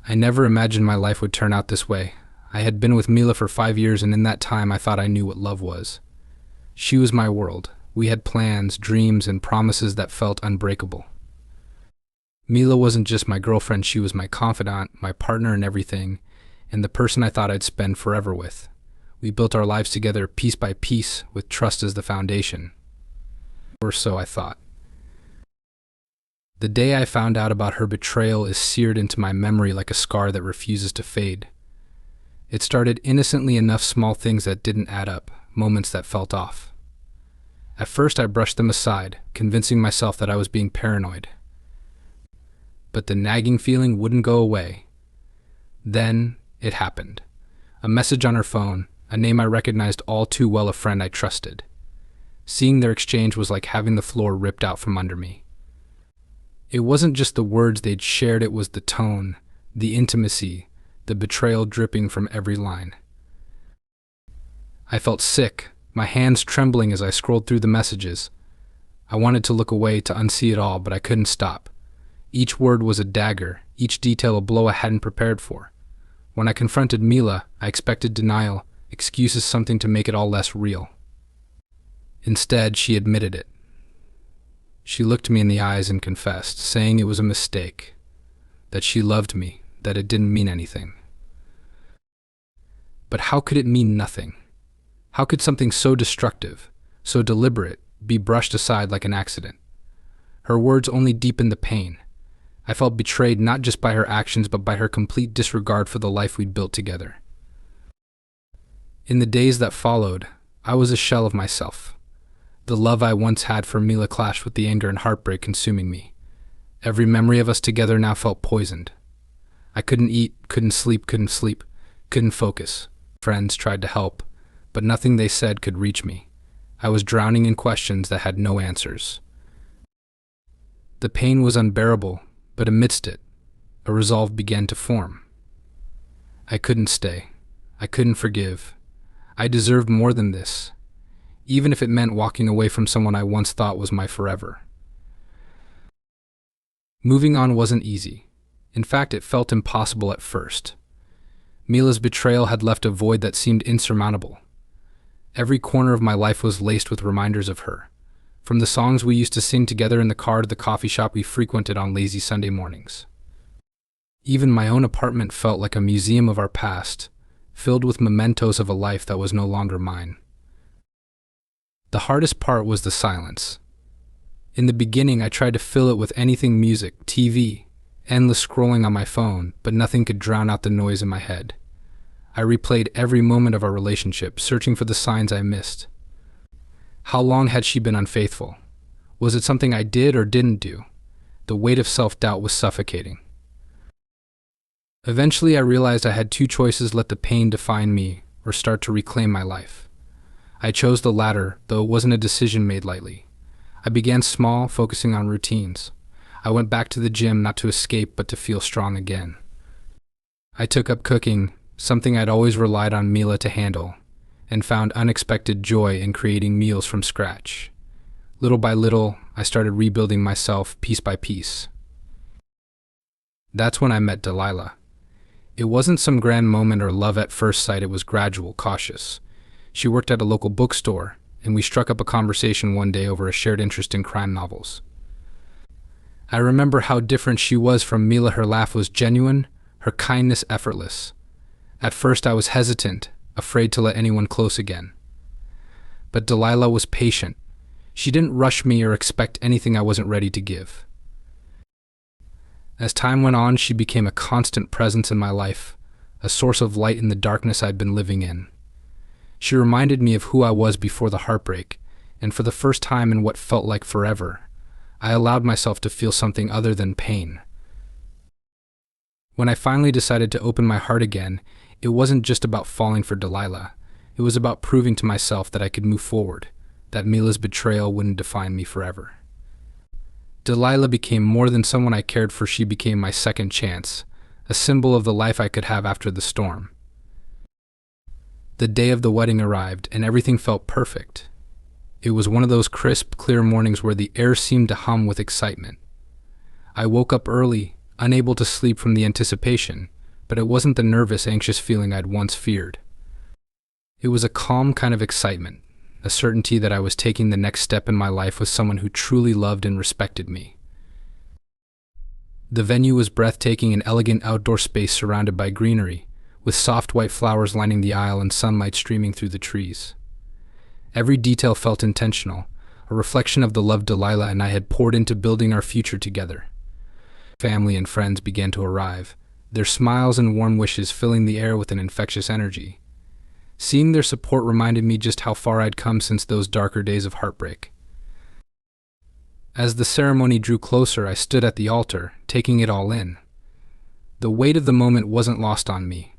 I never imagined my life would turn out this way. I had been with Mila for 5 years, and in that time I thought I knew what love was. She was my world. We had plans, dreams, and promises that felt unbreakable. Mila wasn't just my girlfriend, she was my confidant, my partner in everything, and the person I thought I'd spend forever with. We built our lives together piece by piece, with trust as the foundation. Or so I thought. The day I found out about her betrayal is seared into my memory like a scar that refuses to fade. It started innocently enough, small things that didn't add up, moments that felt off. At first I brushed them aside, convincing myself that I was being paranoid. But the nagging feeling wouldn't go away. Then it happened. A message on her phone, a name I recognized all too well, a friend I trusted. Seeing their exchange was like having the floor ripped out from under me. It wasn't just the words they'd shared, it was the tone, the intimacy, the betrayal dripping from every line. I felt sick, my hands trembling as I scrolled through the messages. I wanted to look away, to unsee it all, but I couldn't stop. Each word was a dagger, each detail a blow I hadn't prepared for. When I confronted Mila, I expected denial, excuses, something to make it all less real. Instead, she admitted it. She looked me in the eyes and confessed, saying it was a mistake, that she loved me, that it didn't mean anything. But how could it mean nothing? How could something so destructive, so deliberate, be brushed aside like an accident? Her words only deepened the pain. I felt betrayed not just by her actions, but by her complete disregard for the life we'd built together. In the days that followed, I was a shell of myself. The love I once had for Mila clashed with the anger and heartbreak consuming me. Every memory of us together now felt poisoned. I couldn't eat, couldn't sleep, couldn't focus. Friends tried to help, but nothing they said could reach me. I was drowning in questions that had no answers. The pain was unbearable, but amidst it, a resolve began to form. I couldn't stay. I couldn't forgive. I deserved more than this, even if it meant walking away from someone I once thought was my forever. Moving on wasn't easy. In fact, it felt impossible at first. Mila's betrayal had left a void that seemed insurmountable. Every corner of my life was laced with reminders of her. From the songs we used to sing together in the car to the coffee shop we frequented on lazy Sunday mornings. Even my own apartment felt like a museum of our past, filled with mementos of a life that was no longer mine. The hardest part was the silence. In the beginning, I tried to fill it with anything: music, TV, endless scrolling on my phone, but nothing could drown out the noise in my head. I replayed every moment of our relationship, searching for the signs I missed. How long had she been unfaithful? Was it something I did or didn't do? The weight of self-doubt was suffocating. Eventually, I realized I had two choices: let the pain define me, or start to reclaim my life. I chose the latter, though it wasn't a decision made lightly. I began small, focusing on routines. I went back to the gym, not to escape, but to feel strong again. I took up cooking, something I'd always relied on Mila to handle, and found unexpected joy in creating meals from scratch. Little by little, I started rebuilding myself piece by piece. That's when I met Delilah. It wasn't some grand moment or love at first sight, it was gradual, cautious. She worked at a local bookstore, and we struck up a conversation one day over a shared interest in crime novels. I remember how different she was from Mila. Her laugh was genuine, her kindness effortless. At first I was hesitant, afraid to let anyone close again. But Delilah was patient. She didn't rush me or expect anything I wasn't ready to give. As time went on, she became a constant presence in my life, a source of light in the darkness I'd been living in. She reminded me of who I was before the heartbreak, and for the first time in what felt like forever, I allowed myself to feel something other than pain. When I finally decided to open my heart again, it wasn't just about falling for Delilah. It was about proving to myself that I could move forward, that Mila's betrayal wouldn't define me forever. Delilah became more than someone I cared for. She became my second chance, a symbol of the life I could have after the storm. The day of the wedding arrived, and everything felt perfect. It was one of those crisp, clear mornings where the air seemed to hum with excitement. I woke up early, unable to sleep from the anticipation, but it wasn't the nervous, anxious feeling I'd once feared. It was a calm kind of excitement, a certainty that I was taking the next step in my life with someone who truly loved and respected me. The venue was breathtaking, an elegant outdoor space surrounded by greenery, with soft white flowers lining the aisle and sunlight streaming through the trees. Every detail felt intentional, a reflection of the love Delilah and I had poured into building our future together. Family and friends began to arrive, their smiles and warm wishes filling the air with an infectious energy. Seeing their support reminded me just how far I'd come since those darker days of heartbreak. As the ceremony drew closer, I stood at the altar, taking it all in. The weight of the moment wasn't lost on me.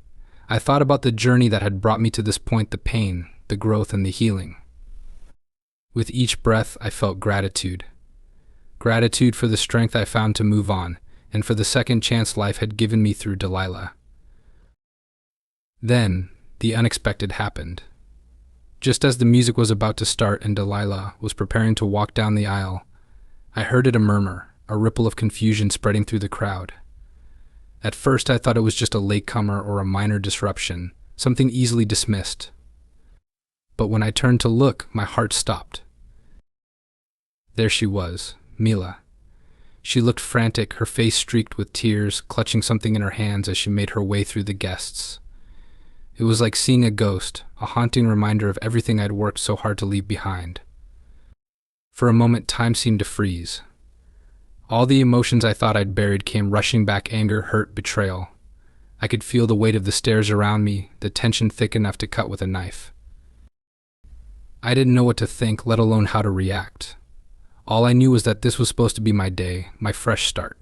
I thought about the journey that had brought me to this point, the pain, the growth, and the healing. With each breath, I felt gratitude. Gratitude for the strength I found to move on, and for the second chance life had given me through Delilah. Then, the unexpected happened. Just as the music was about to start and Delilah was preparing to walk down the aisle, I heard a murmur, a ripple of confusion spreading through the crowd. At first, I thought it was just a latecomer or a minor disruption, something easily dismissed. But when I turned to look, my heart stopped. There she was, Mila. She looked frantic, her face streaked with tears, clutching something in her hands as she made her way through the guests. It was like seeing a ghost, a haunting reminder of everything I'd worked so hard to leave behind. For a moment, time seemed to freeze. All the emotions I thought I'd buried came rushing back: anger, hurt, betrayal. I could feel the weight of the stairs around me, the tension thick enough to cut with a knife. I didn't know what to think, let alone how to react. All I knew was that this was supposed to be my day, my fresh start.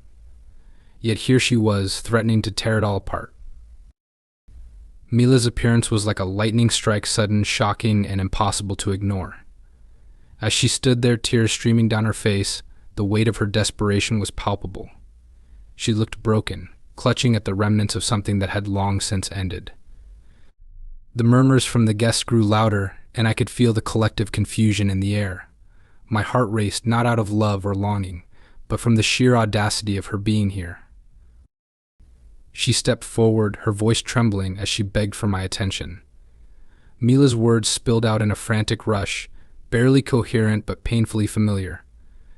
Yet here she was, threatening to tear it all apart. Mila's appearance was like a lightning strike, sudden, shocking, and impossible to ignore. As she stood there, tears streaming down her face, the weight of her desperation was palpable. She looked broken, clutching at the remnants of something that had long since ended. The murmurs from the guests grew louder, and I could feel the collective confusion in the air. My heart raced, not out of love or longing, but from the sheer audacity of her being here. She stepped forward, her voice trembling as she begged for my attention. Mila's words spilled out in a frantic rush, barely coherent but painfully familiar.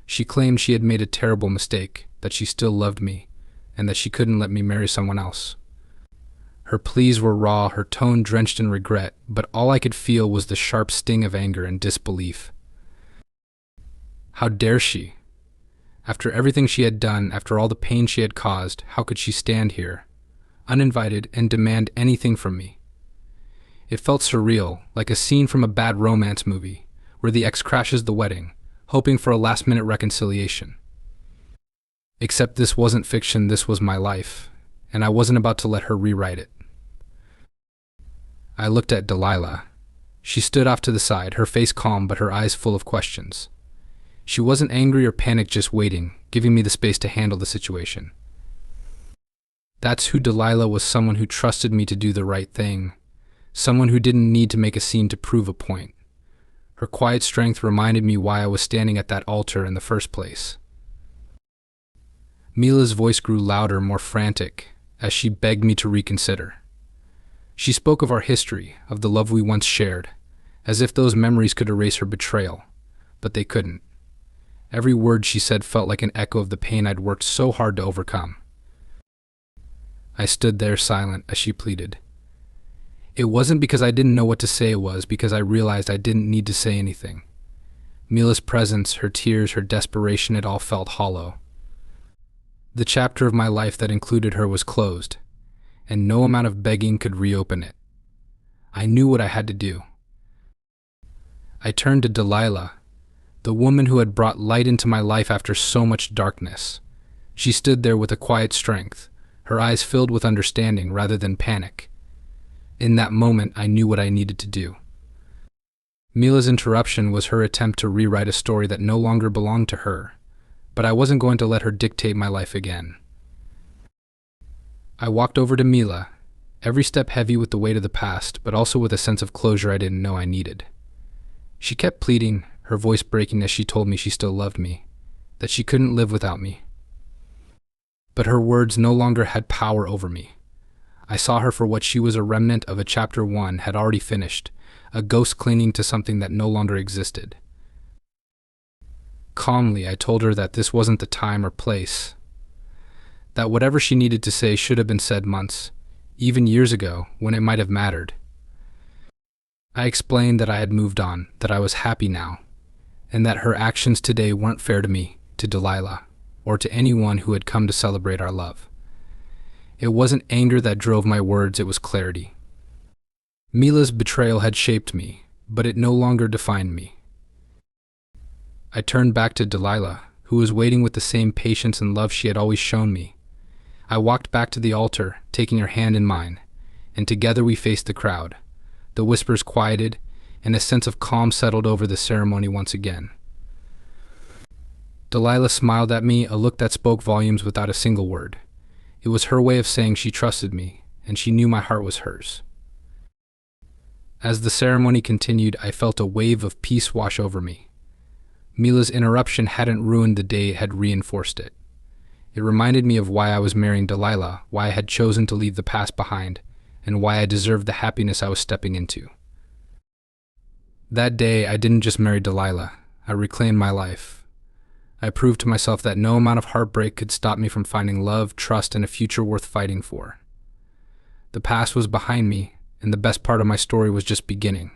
She claimed she had made a terrible mistake, that she still loved me, and that she couldn't let me marry someone else. Her pleas were raw, her tone drenched in regret, but all I could feel was the sharp sting of anger and disbelief. How dare she? After everything she had done, after all the pain she had caused, how could she stand here, uninvited, and demand anything from me? It felt surreal, like a scene from a bad romance movie, where the ex crashes the wedding, hoping for a last-minute reconciliation. Except this wasn't fiction, this was my life, and I wasn't about to let her rewrite it. I looked at Delilah. She stood off to the side, her face calm but her eyes full of questions. She wasn't angry or panicked, just waiting, giving me the space to handle the situation. That's who Delilah was, someone who trusted me to do the right thing, someone who didn't need to make a scene to prove a point. Her quiet strength reminded me why I was standing at that altar in the first place. Mila's voice grew louder, more frantic, as she begged me to reconsider. She spoke of our history, of the love we once shared, as if those memories could erase her betrayal, but they couldn't. Every word she said felt like an echo of the pain I'd worked so hard to overcome. I stood there silent as she pleaded. It wasn't because I didn't know what to say, it was because I realized I didn't need to say anything. Mila's presence, her tears, her desperation, it all felt hollow. The chapter of my life that included her was closed, and no amount of begging could reopen it. I knew what I had to do. I turned to Delilah, the woman who had brought light into my life after so much darkness. She stood there with a quiet strength, her eyes filled with understanding rather than panic. In that moment, I knew what I needed to do. Mila's interruption was her attempt to rewrite a story that no longer belonged to her, but I wasn't going to let her dictate my life again. I walked over to Mila, every step heavy with the weight of the past, but also with a sense of closure I didn't know I needed. She kept pleading, her voice breaking as she told me she still loved me, that she couldn't live without me. But her words no longer had power over me. I saw her for what she was, a remnant of a chapter 1 had already finished, a ghost clinging to something that no longer existed. Calmly, I told her that this wasn't the time or place, that whatever she needed to say should have been said months, even years ago, when it might have mattered. I explained that I had moved on, that I was happy now, and that her actions today weren't fair to me, to Delilah, or to anyone who had come to celebrate our love. It wasn't anger that drove my words, it was clarity. Mila's betrayal had shaped me, but it no longer defined me. I turned back to Delilah, who was waiting with the same patience and love she had always shown me. I walked back to the altar, taking her hand in mine, and together we faced the crowd. The whispers quieted, and a sense of calm settled over the ceremony once again. Delilah smiled at me, a look that spoke volumes without a single word. It was her way of saying she trusted me, and she knew my heart was hers. As the ceremony continued, I felt a wave of peace wash over me. Mila's interruption hadn't ruined the day, it had reinforced it. It reminded me of why I was marrying Delilah, why I had chosen to leave the past behind, and why I deserved the happiness I was stepping into. That day, I didn't just marry Delilah, I reclaimed my life. I proved to myself that no amount of heartbreak could stop me from finding love, trust, and a future worth fighting for. The past was behind me, and the best part of my story was just beginning.